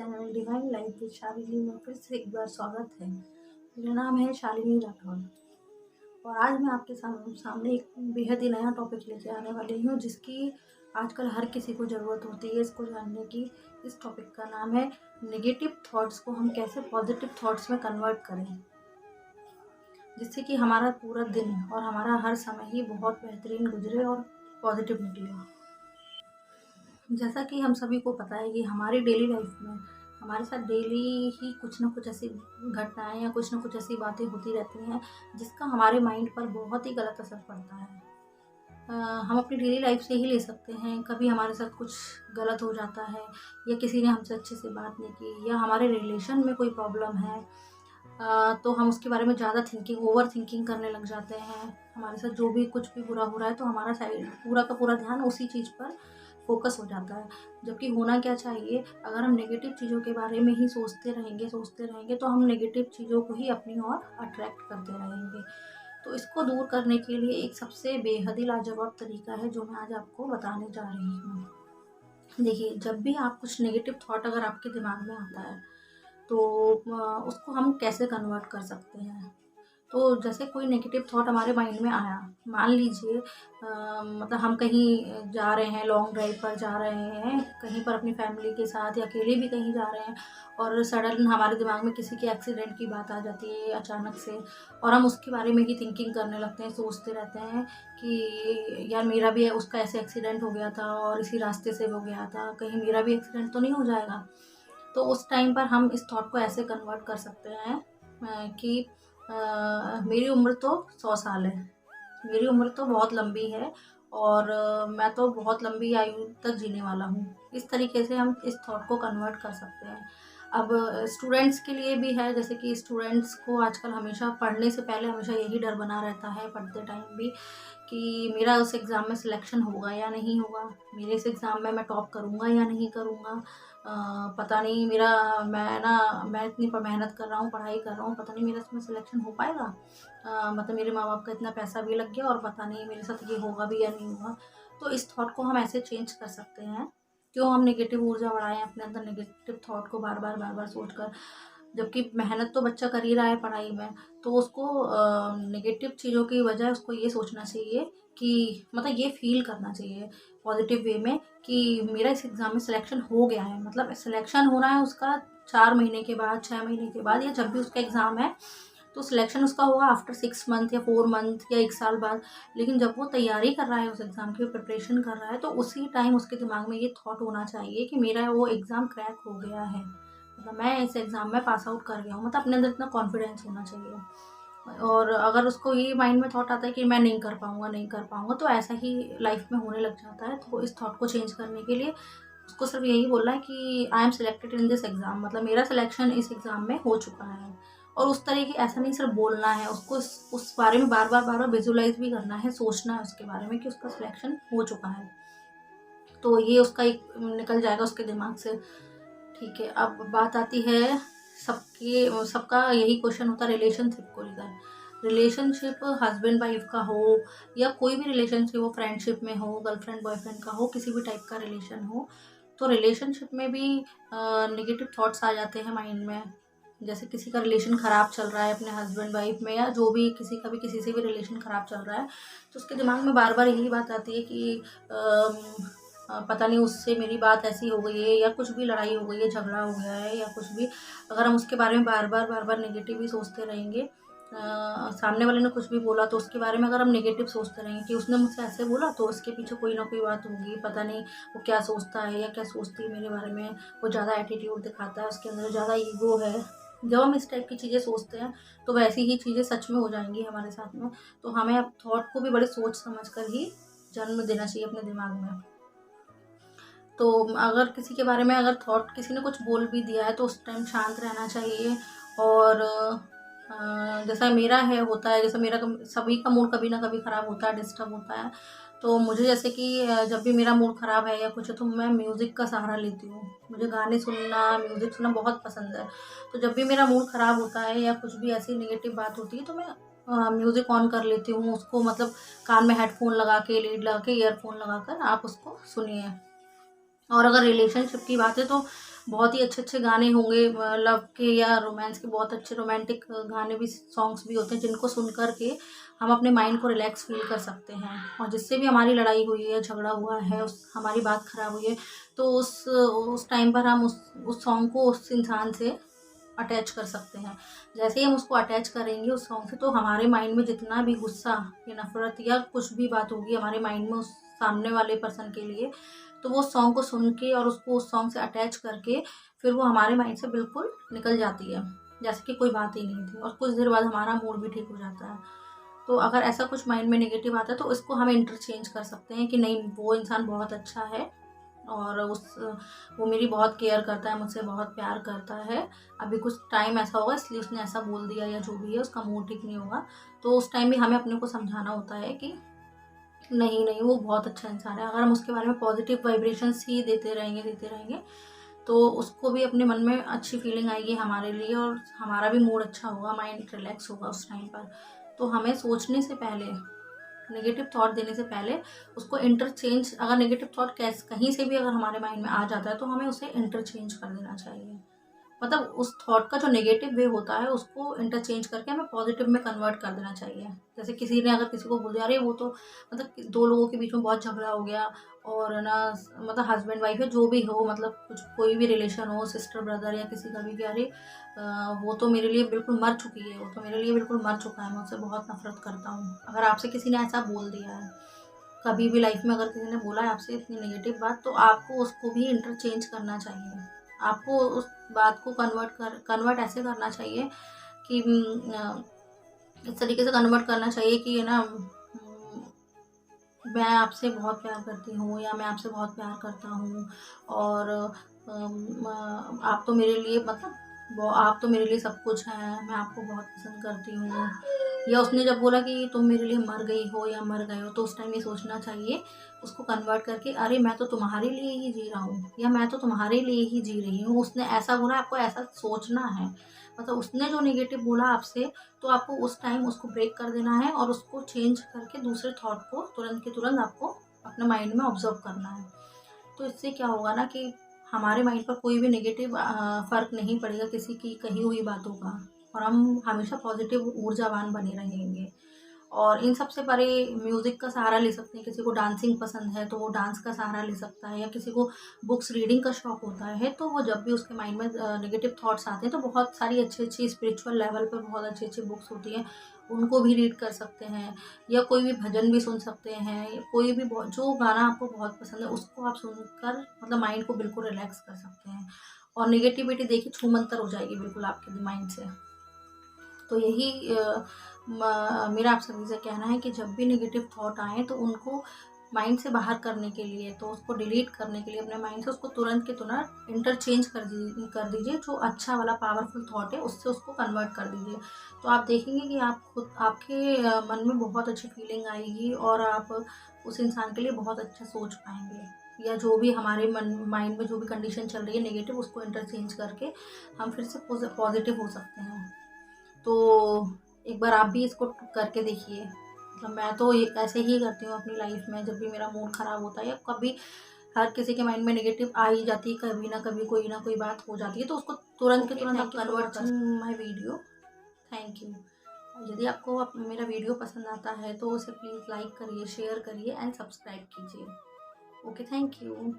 Channel divine life with Shalini में फिर से एक बार स्वागत है। मेरा नाम है शालिनी राठौर और आज मैं आपके सामने एक बेहद ही नया टॉपिक लेके आने वाली हूँ, जिसकी आजकल हर किसी को ज़रूरत होती है इसको जानने की। इस टॉपिक का नाम है नेगेटिव थॉट्स को हम कैसे पॉजिटिव थॉट्स में कन्वर्ट करें, जिससे कि हमारा पूरा दिन और हमारा हर समय ही बहुत बेहतरीन गुजरे और पॉजिटिव निकले। जैसा कि हम सभी को पता है कि हमारी डेली लाइफ में हमारे साथ डेली ही कुछ ना कुछ ऐसी घटनाएं या कुछ ना कुछ ऐसी बातें होती रहती हैं जिसका हमारे माइंड पर बहुत ही गलत असर पड़ता है। हम अपनी डेली लाइफ से ही ले सकते हैं। कभी हमारे साथ कुछ गलत हो जाता है या किसी ने हमसे अच्छे से बात नहीं की या हमारे रिलेशन में कोई प्रॉब्लम है, तो हम उसके बारे में ज़्यादा ओवर थिंकिंग करने लग जाते हैं। हमारे साथ जो भी कुछ भी बुरा हो रहा है तो हमारा पूरा का पूरा ध्यान उसी चीज़ पर फोकस हो जाता है। जबकि होना क्या चाहिए, अगर हम नेगेटिव चीज़ों के बारे में ही सोचते रहेंगे तो हम नेगेटिव चीज़ों को ही अपनी ओर अट्रैक्ट करते रहेंगे। तो इसको दूर करने के लिए एक सबसे बेहद ही लाजवाब तरीका है जो मैं आज आपको बताने जा रही हूँ। देखिए, जब भी आप कुछ नेगेटिव थॉट अगर आपके दिमाग में आता है तो उसको हम कैसे कन्वर्ट कर सकते हैं। तो जैसे कोई नेगेटिव थॉट हमारे माइंड में आया, मान लीजिए मतलब हम कहीं जा रहे हैं, लॉन्ग ड्राइव पर जा रहे हैं, कहीं पर अपनी फैमिली के साथ या अकेले भी कहीं जा रहे हैं और सडन हमारे दिमाग में किसी के एक्सीडेंट की बात आ जाती है अचानक से, और हम उसके बारे में ही थिंकिंग करने लगते हैं, सोचते रहते हैं कि यार मेरा भी उसका ऐसे एक्सीडेंट हो गया था और इसी रास्ते से हो गया था, कहीं मेरा भी एक्सीडेंट तो नहीं हो जाएगा। तो उस टाइम पर हम इस थॉट को ऐसे कन्वर्ट कर सकते हैं कि मेरी उम्र तो 100 साल है, मेरी उम्र तो बहुत लंबी है और मैं तो बहुत लंबी आयु तक जीने वाला हूँ। इस तरीके से हम इस थॉट को कन्वर्ट कर सकते हैं। अब स्टूडेंट्स के लिए भी है, जैसे कि स्टूडेंट्स को आजकल हमेशा पढ़ने से पहले हमेशा यही डर बना रहता है, पढ़ते टाइम भी, कि मेरा उस एग्ज़ाम में सिलेक्शन होगा या नहीं होगा, मेरे इस एग्ज़ाम में मैं टॉप करूँगा या नहीं करूँगा, पता नहीं मैं इतनी मेहनत कर रहा हूँ, पढ़ाई कर रहा हूँ, पता नहीं मेरा इसमें सिलेक्शन हो पाएगा। मतलब मेरे माँ बाप का इतना पैसा भी लग गया और पता नहीं मेरे साथ ये होगा भी या नहीं होगा। तो इस थॉट को हम ऐसे चेंज कर सकते हैं। क्यों हम नेगेटिव ऊर्जा बढ़ाएं अपने अंदर नेगेटिव थॉट को बार बार सोच कर, जबकि मेहनत तो बच्चा कर ही रहा है पढ़ाई में। तो उसको नेगेटिव चीज़ों की बजाय उसको ये सोचना चाहिए कि मतलब ये फील करना चाहिए पॉजिटिव वे में कि मेरा इस एग्ज़ाम में सिलेक्शन हो गया है। मतलब सिलेक्शन होना है उसका 4 महीने के बाद, 6 महीने के बाद, या जब भी उसका एग्ज़ाम है तो सिलेक्शन उसका होगा आफ्टर 6 मंथ या 4 मंथ या 1 साल बाद। लेकिन जब वो तैयारी कर रहा है, उस एग्ज़ाम की प्रिपरेशन कर रहा है, तो उसी टाइम उसके दिमाग में ये थॉट होना चाहिए कि मेरा वो एग्ज़ाम क्रैक हो गया है, मतलब मैं इस एग्ज़ाम में पास आउट कर गया हूँ। मतलब अपने अंदर इतना कॉन्फिडेंस होना चाहिए। और अगर उसको ये माइंड में थॉट आता है कि मैं नहीं कर पाऊँगा, तो ऐसा ही लाइफ में होने लग जाता है। तो इस थॉट को चेंज करने के लिए उसको सिर्फ यही बोलना है कि I am selected in this exam, मतलब मेरा सिलेक्शन इस एग्ज़ाम में हो चुका है। और उस तरह की ऐसा नहीं सिर्फ बोलना है, उसको उस बारे में बार बार विजुलाइज भी करना है, सोचना है उसके बारे में कि उसका सिलेक्शन हो चुका है। तो ये उसका एक निकल जाएगा उसके दिमाग से। ठीक है, अब बात आती है सबका यही क्वेश्चन होता है रिलेशनशिप को लेकर। रिलेशनशिप हस्बैंड वाइफ का हो या कोई भी रिलेशनशिप हो, फ्रेंडशिप में हो, गर्लफ्रेंड बॉयफ्रेंड का हो, किसी भी टाइप का रिलेशन हो, तो रिलेशनशिप में भी नेगेटिव थॉट्स आ जाते हैं माइंड में। जैसे किसी का रिलेशन ख़राब चल रहा है अपने हस्बैंड वाइफ में, या जो भी किसी का भी किसी से भी रिलेशन ख़राब चल रहा है, तो उसके दिमाग में बार बार यही बात आती है कि पता नहीं उससे मेरी बात ऐसी हो गई है, या कुछ भी लड़ाई हो गई है, झगड़ा हो गया है, या कुछ भी। अगर हम उसके बारे में बार बार नेगेटिव ही सोचते रहेंगे, सामने वाले ने कुछ भी बोला तो उसके बारे में अगर हम नेगेटिव सोचते रहेंगे कि उसने मुझसे ऐसे बोला तो उसके पीछे कोई ना कोई बात होगी, पता नहीं वो क्या सोचता है या क्या सोचती है मेरे बारे में, वो ज़्यादा एटीट्यूड दिखाता है, उसके अंदर ज़्यादा ईगो है। जब हम इस टाइप की चीज़ें सोचते हैं तो वैसी ही चीज़ें सच में हो जाएंगी हमारे साथ में। तो हमें अब थॉट को भी बड़े सोच समझ कर ही जन्म देना चाहिए अपने दिमाग में। तो अगर किसी के बारे में अगर थॉट किसी ने कुछ बोल भी दिया है तो उस टाइम शांत रहना चाहिए। और जैसा मेरा है होता है, जैसे सभी का मूड कभी ना कभी ख़राब होता है, डिस्टर्ब होता है। तो मुझे जैसे कि जब भी मेरा मूड ख़राब है या कुछ है तो मैं म्यूज़िक का सहारा लेती हूँ। मुझे गाने सुनना, म्यूज़िक सुनना बहुत पसंद है। तो जब भी मेरा मूड ख़राब होता है या कुछ भी ऐसी नेगेटिव बात होती है तो मैं म्यूज़िक ऑन कर लेती हूँ। उसको मतलब कान में हेडफ़ोन लगा के, लीड लगा के, ईयरफ़ोन लगा कर आप उसको सुनिए। और अगर रिलेशनशिप की बात है तो बहुत ही अच्छे अच्छे गाने होंगे लव के या रोमांस के, बहुत अच्छे रोमांटिक गाने भी, सॉन्ग्स भी होते हैं जिनको सुन कर के हम अपने माइंड को रिलैक्स फील कर सकते हैं। और जिससे भी हमारी लड़ाई हुई है, झगड़ा हुआ है, उस हमारी बात खराब हुई है, तो उस टाइम पर हम उस सॉन्ग को उस इंसान से अटैच कर सकते हैं। जैसे ही हम उसको अटैच करेंगे उस सॉन्ग से, तो हमारे माइंड में जितना भी गुस्सा या नफ़रत या कुछ भी बात होगी हमारे माइंड में उस सामने वाले पर्सन के लिए, तो वो सॉन्ग को सुन के और उसको उस सॉन्ग से अटैच करके फिर वो हमारे माइंड से बिल्कुल निकल जाती है, जैसे कि कोई बात ही नहीं थी, और कुछ देर बाद हमारा मूड भी ठीक हो जाता है। तो अगर ऐसा कुछ माइंड में नेगेटिव आता है तो इसको हम इंटरचेंज कर सकते हैं कि नहीं, वो इंसान बहुत अच्छा है और वो मेरी बहुत केयर करता है, मुझसे बहुत प्यार करता है। अभी कुछ टाइम ऐसा होगा इसलिए उसने ऐसा बोल दिया, या जो भी है उसका मूड ठीक नहीं होगा, तो उस टाइम भी हमें अपने को समझाना होता है कि नहीं नहीं, वो बहुत अच्छा इंसान है। अगर हम उसके बारे में पॉजिटिव वाइब्रेशंस ही देते रहेंगे तो उसको भी अपने मन में अच्छी फीलिंग आएगी हमारे लिए, और हमारा भी मूड अच्छा होगा, माइंड रिलैक्स होगा उस टाइम पर। तो हमें सोचने से पहले, नेगेटिव थॉट देने से पहले उसको इंटरचेंज, अगर नेगेटिव थॉट कहीं से भी अगर हमारे माइंड में आ जाता है तो हमें उसे इंटरचेंज कर देना चाहिए। मतलब उस थॉट का जो नेगेटिव वे होता है उसको इंटरचेंज करके हमें पॉजिटिव में कन्वर्ट कर देना चाहिए। जैसे किसी ने अगर किसी को बोल दिया अरे वो तो, मतलब दो लोगों के बीच में बहुत झगड़ा हो गया, और ना मतलब हस्बैंड वाइफ है जो भी हो, मतलब कुछ कोई भी रिलेशन हो, सिस्टर ब्रदर या किसी का भी, कि अरे वो तो मेरे लिए बिल्कुल मर चुकी है, वो तो मेरे लिए बिल्कुल मर चुका है, मैं उससे बहुत नफरत करता हूँ। अगर आपसे किसी ने ऐसा बोल दिया है, कभी भी लाइफ में अगर किसी ने बोला है आपसे इतनी नेगेटिव बात, तो आपको उसको भी इंटरचेंज करना चाहिए। आपको उस बात को कन्वर्ट ऐसे करना चाहिए कि इस तरीके से कन्वर्ट करना चाहिए कि ये ना, मैं आपसे बहुत प्यार करती हूँ, या मैं आपसे बहुत प्यार करता हूँ, और आप तो मेरे लिए, मतलब आप तो मेरे लिए सब कुछ हैं, मैं आपको बहुत पसंद करती हूँ। या उसने जब बोला कि तुम मेरे लिए मर गई हो या मर गए हो, तो उस टाइम ये सोचना चाहिए, उसको कन्वर्ट करके, अरे मैं तो तुम्हारे लिए ही जी रहा हूँ, या मैं तो तुम्हारे लिए ही जी रही हूँ। उसने ऐसा बोला, आपको ऐसा सोचना है। मतलब उसने जो नेगेटिव बोला आपसे, तो आपको उस टाइम उसको ब्रेक कर देना है और उसको चेंज करके दूसरे थॉट को तुरंत के तुरंत आपको अपने माइंड में ऑब्जर्व करना है। तो इससे क्या होगा ना कि हमारे माइंड पर कोई भी नेगेटिव फ़र्क नहीं पड़ेगा किसी की कही हुई बातों का, और हम हमेशा पॉजिटिव ऊर्जावान बने रहेंगे। और इन सब से परे म्यूज़िक का सहारा ले सकते हैं। किसी को डांसिंग पसंद है तो वो डांस का सहारा ले सकता है, या किसी को बुक्स रीडिंग का शौक होता है, तो वो जब भी उसके माइंड में नेगेटिव थॉट्स आते हैं, तो बहुत सारी अच्छी-अच्छी स्पिरिचुअल लेवल पर बहुत अच्छी-अच्छी बुक्स होती हैं, उनको भी रीड कर सकते हैं, या कोई भी भजन भी सुन सकते हैं, या कोई भी जो गाना आपको बहुत पसंद है उसको आप सुनकर मतलब माइंड को बिल्कुल रिलैक्स कर सकते हैं, और नेगेटिविटी देखिए छूमंतर हो जाएगी बिल्कुल आपके माइंड से। तो यही मेरा आप सभी से कहना है कि जब भी नेगेटिव थॉट आए तो उनको माइंड से बाहर करने के लिए, तो उसको डिलीट करने के लिए अपने माइंड से उसको तुरंत के तुरंत इंटरचेंज कर दीजिए। जो अच्छा वाला पावरफुल थॉट है उससे उसको कन्वर्ट कर दीजिए। तो आप देखेंगे कि आप खुद आपके मन में बहुत अच्छी फीलिंग आएगी, और आप उस इंसान के लिए बहुत अच्छा सोच पाएंगे, या जो भी हमारे मन माइंड में जो भी कंडीशन चल रही है नेगेटिव, उसको इंटरचेंज करके हम फिर से पॉजिटिव हो सकते हैं। तो एक बार आप भी इसको करके देखिए। मतलब मैं तो ये ऐसे ही करती हूँ अपनी लाइफ में, जब भी मेरा मूड ख़राब होता है या कभी हर किसी के माइंड में नेगेटिव आ ही जाती है, कभी ना कोई बात हो जाती है, तो उसको तुरंत के तुरंत आप कन्वर्ट कर माई वीडियो। Thank you. यदि आपको मेरा वीडियो पसंद आता है तो उसे प्लीज़ लाइक करिए, शेयर करिए एंड सब्सक्राइब कीजिए। Okay, thank you.